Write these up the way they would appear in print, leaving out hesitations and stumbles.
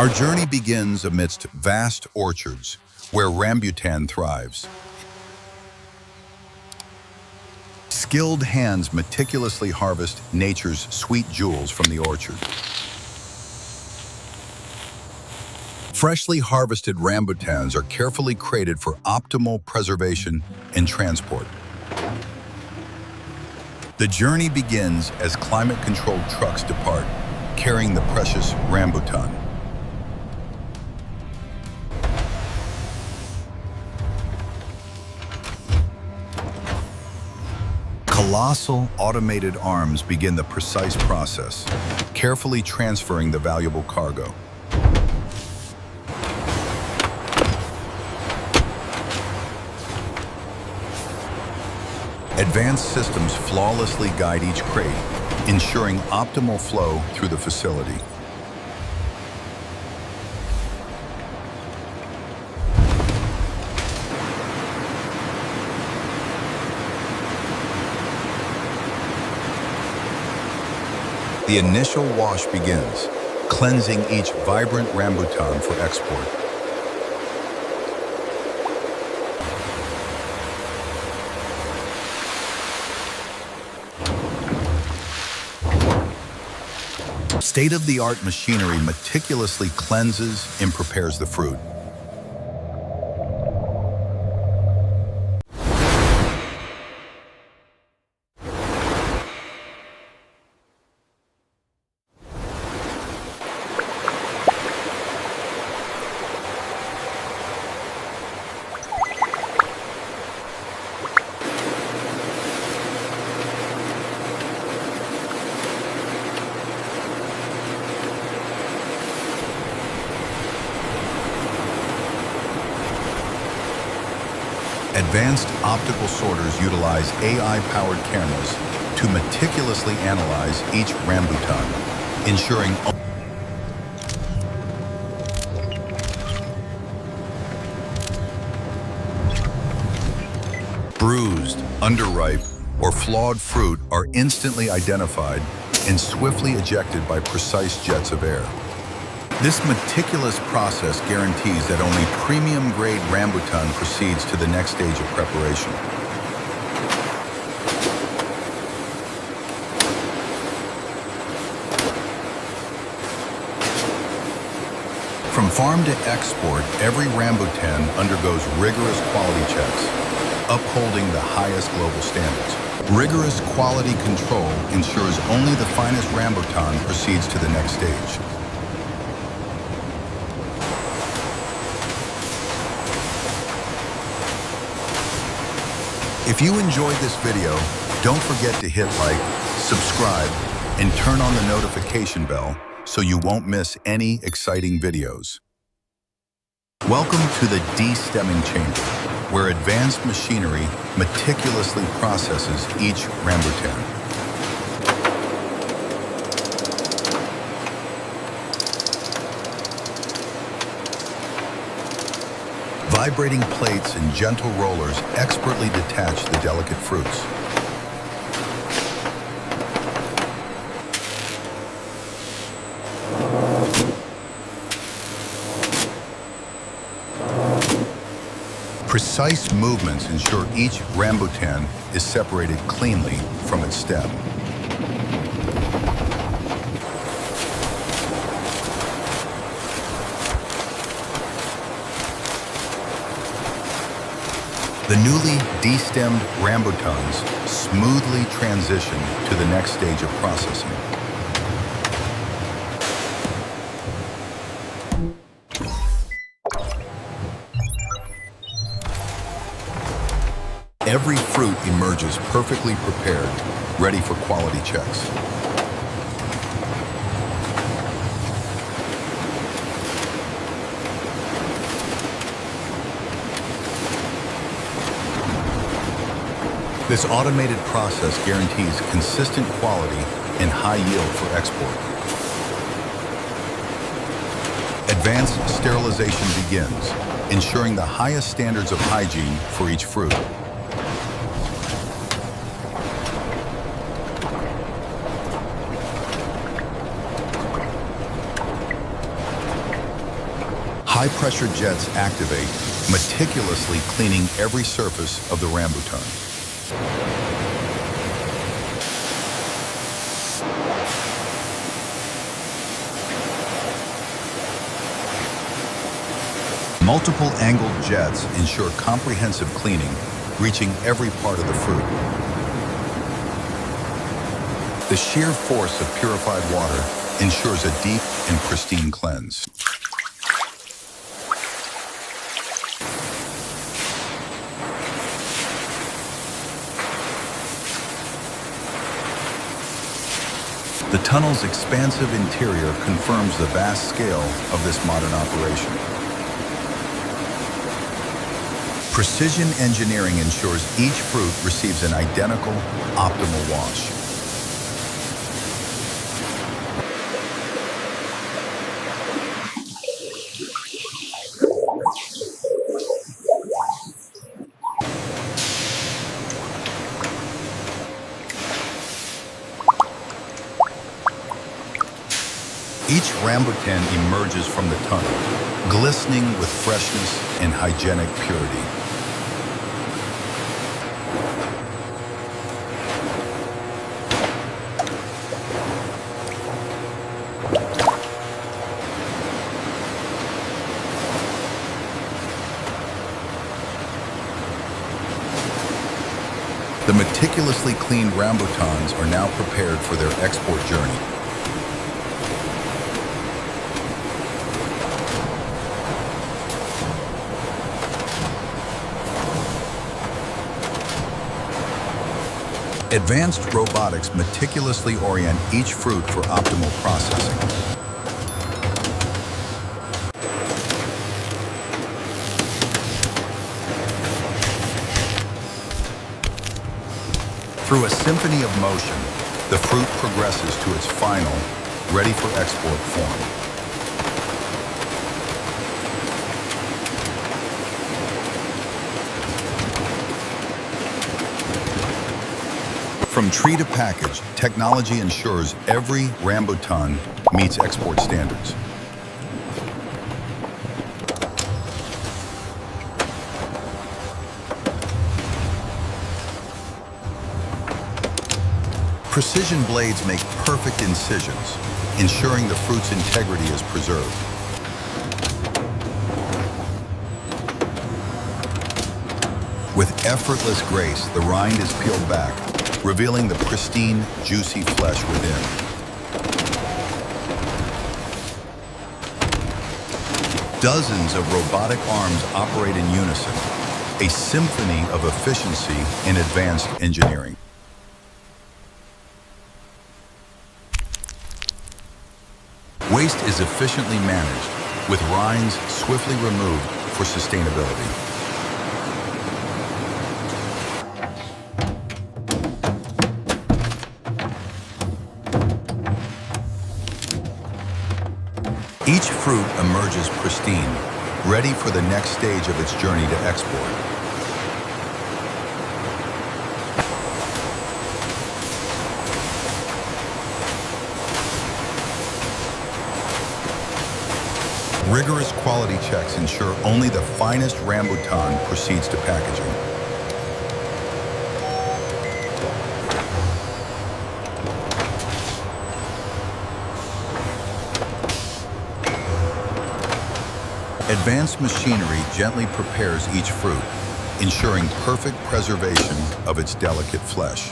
Our journey begins amidst vast orchards where rambutan thrives. Skilled hands meticulously harvest nature's sweet jewels from the orchard. Freshly harvested rambutans are carefully crated for optimal preservation and transport. The journey begins as climate-controlled trucks depart, carrying the precious rambutan. Colossal automated arms begin the precise process, carefully transferring the valuable cargo. Advanced systems flawlessly guide each crate, ensuring optimal flow through the facility. The initial wash begins, cleansing each vibrant rambutan for export. State-of-the-art machinery meticulously cleanses and prepares the fruit. Advanced optical sorters utilize AI-powered cameras to meticulously analyze each rambutan, ensuring bruised, underripe, or flawed fruit are instantly identified and swiftly ejected by precise jets of air. This meticulous process guarantees that only premium-grade rambutan proceeds to the next stage of preparation. From farm to export, every rambutan undergoes rigorous quality checks, upholding the highest global standards. Rigorous quality control ensures only the finest rambutan proceeds to the next stage. If you enjoyed this video, don't forget to hit like, subscribe, and turn on the notification bell so you won't miss any exciting videos. Welcome to the de-stemming chamber, where advanced machinery meticulously processes each rambutan. Vibrating plates and gentle rollers expertly detach the delicate fruits. Precise movements ensure each rambutan is separated cleanly from its stem. The newly de-stemmed rambutans smoothly transition to the next stage of processing. Every fruit emerges perfectly prepared, ready for quality checks. This automated process guarantees consistent quality and high yield for export. Advanced sterilization begins, ensuring the highest standards of hygiene for each fruit. High-pressure jets activate, meticulously cleaning every surface of the Rambutan. Multiple angled jets ensure comprehensive cleaning, reaching every part of the fruit. The sheer force of purified water ensures a deep and pristine cleanse. The tunnel's expansive interior confirms the vast scale of this modern operation. Precision engineering ensures each fruit receives an identical, optimal wash. Each rambutan emerges from the tunnel, glistening with freshness and hygienic purity. The meticulously cleaned rambutans are now prepared for their export journey. Advanced robotics meticulously orient each fruit for optimal processing. Through a symphony of motion, the fruit progresses to its final, ready for export form. From tree to package, technology ensures every rambutan meets export standards. Precision blades make perfect incisions, ensuring the fruit's integrity is preserved. With effortless grace, the rind is peeled back, revealing the pristine, juicy flesh within. Dozens of robotic arms operate in unison, a symphony of efficiency and advanced engineering. Waste is efficiently managed, with rinds swiftly removed for sustainability. Each fruit emerges pristine, ready for the next stage of its journey to export. Rigorous quality checks ensure only the finest rambutan proceeds to packaging. Advanced machinery gently prepares each fruit, ensuring perfect preservation of its delicate flesh.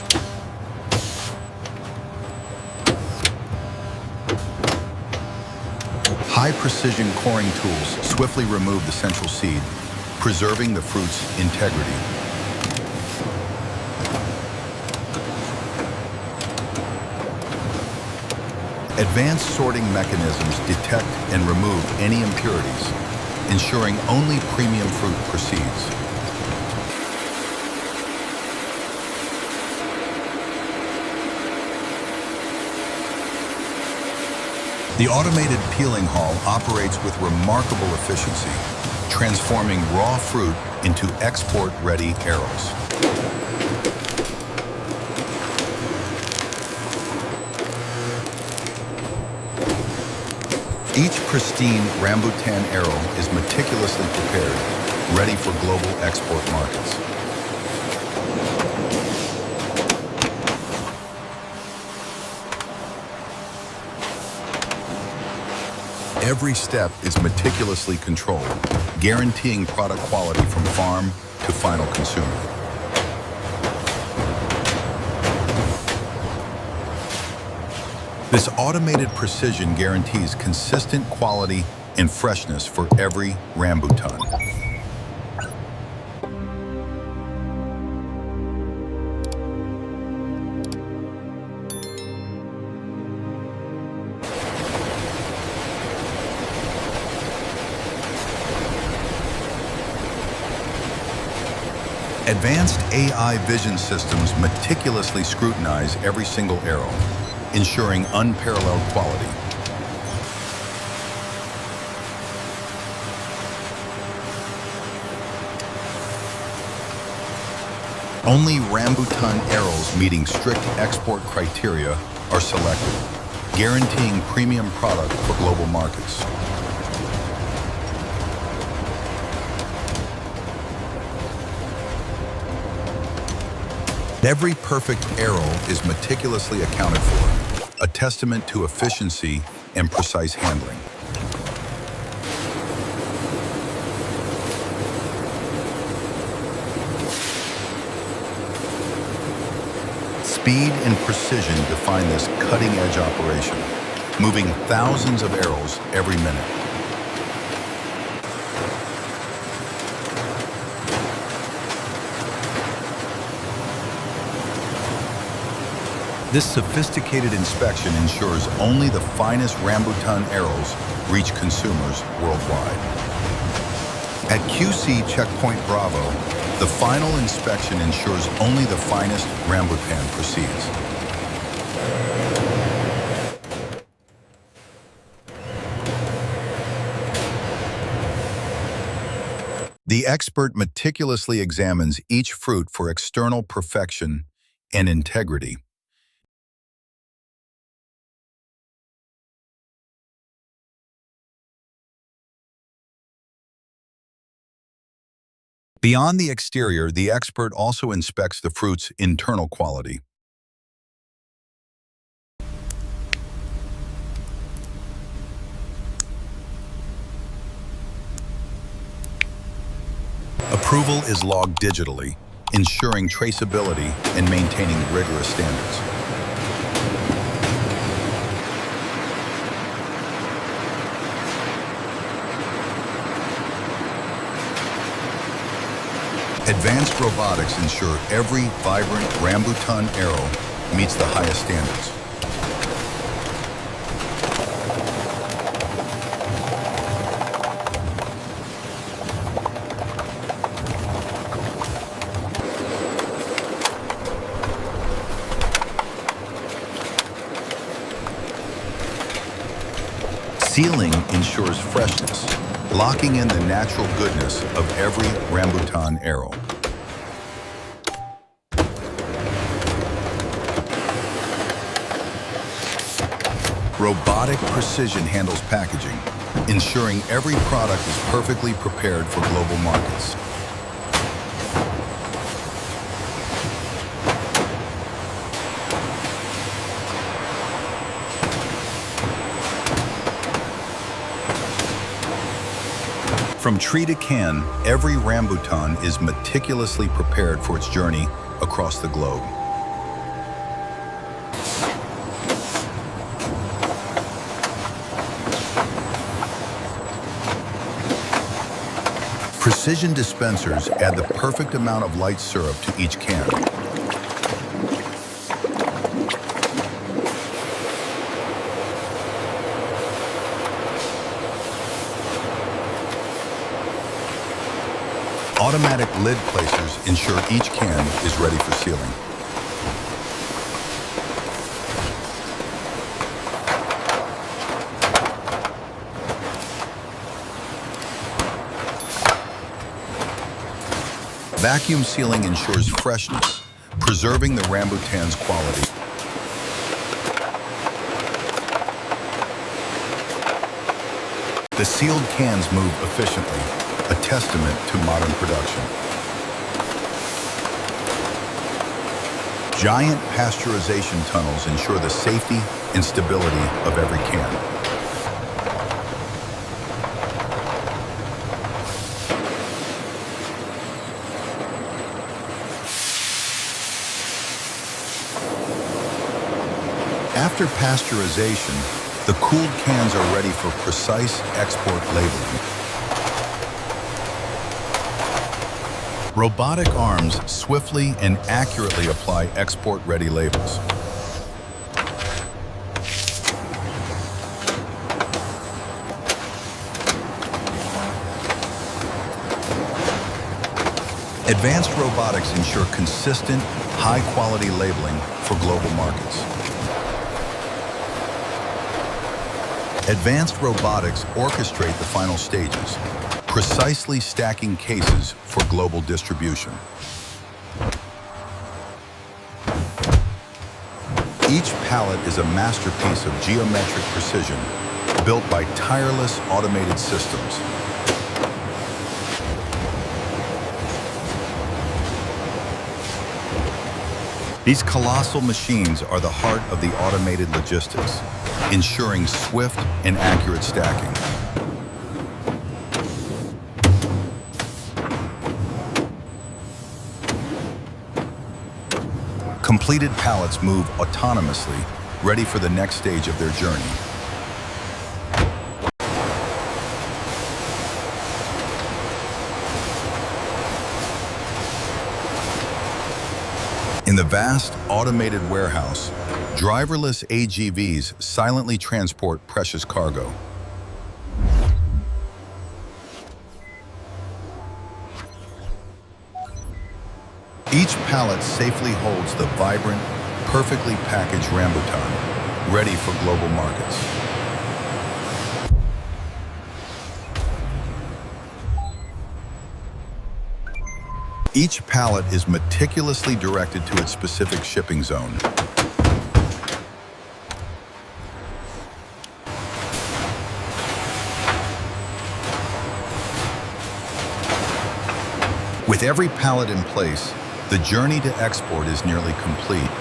High-precision coring tools swiftly remove the central seed, preserving the fruit's integrity. Advanced sorting mechanisms detect and remove any impurities, ensuring only premium fruit proceeds. The automated peeling hall operates with remarkable efficiency, transforming raw fruit into export-ready arrows. Each pristine Rambutan arrow is meticulously prepared, ready for global export markets. Every step is meticulously controlled, guaranteeing product quality from farm to final consumer. This automated precision guarantees consistent quality and freshness for every Rambutan. Advanced AI vision systems meticulously scrutinize every single arrow, ensuring unparalleled quality. Only Rambutan arrows meeting strict export criteria are selected, guaranteeing premium product for global markets. Every perfect arrow is meticulously accounted for, a testament to efficiency and precise handling. Speed and precision define this cutting-edge operation, moving thousands of arrows every minute. This sophisticated inspection ensures only the finest Rambutan arrows reach consumers worldwide. At QC Checkpoint Bravo, the final inspection ensures only the finest Rambutan proceeds. The expert meticulously examines each fruit for external perfection and integrity. Beyond the exterior, the expert also inspects the fruit's internal quality. Approval is logged digitally, ensuring traceability and maintaining rigorous standards. Advanced robotics ensure every vibrant Rambutan arrow meets the highest standards. Sealing ensures freshness, locking in the natural goodness of every Rambutan arrow. Robotic precision handles packaging, ensuring every product is perfectly prepared for global markets. From tree to can, every Rambutan is meticulously prepared for its journey across the globe. Precision dispensers add the perfect amount of light syrup to each can. Automatic lid placers ensure each can is ready for sealing. Vacuum sealing ensures freshness, preserving the Rambutan's quality. The sealed cans move efficiently, a testament to modern production. Giant pasteurization tunnels ensure the safety and stability of every can. After pasteurization, the cooled cans are ready for precise export labeling. Robotic arms swiftly and accurately apply export-ready labels. Advanced robotics ensure consistent, high-quality labeling for global markets. Advanced robotics orchestrate the final stages, precisely stacking cases for global distribution. Each pallet is a masterpiece of geometric precision, built by tireless automated systems. These colossal machines are the heart of the automated logistics, ensuring swift and accurate stacking. Completed pallets move autonomously, ready for the next stage of their journey. In the vast, automated warehouse, driverless AGVs silently transport precious cargo. Each pallet safely holds the vibrant, perfectly packaged Rambutan, ready for global markets. Each pallet is meticulously directed to its specific shipping zone. With every pallet in place, the journey to export is nearly complete.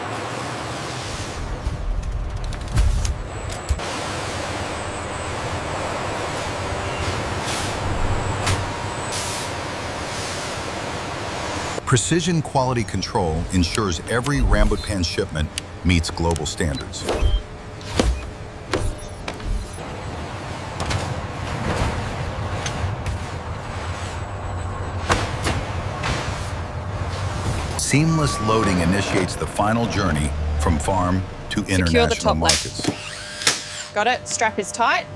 Precision quality control ensures every Rambutan shipment meets global standards. Seamless loading initiates the final journey from farm to international markets. Got it. Strap is tight.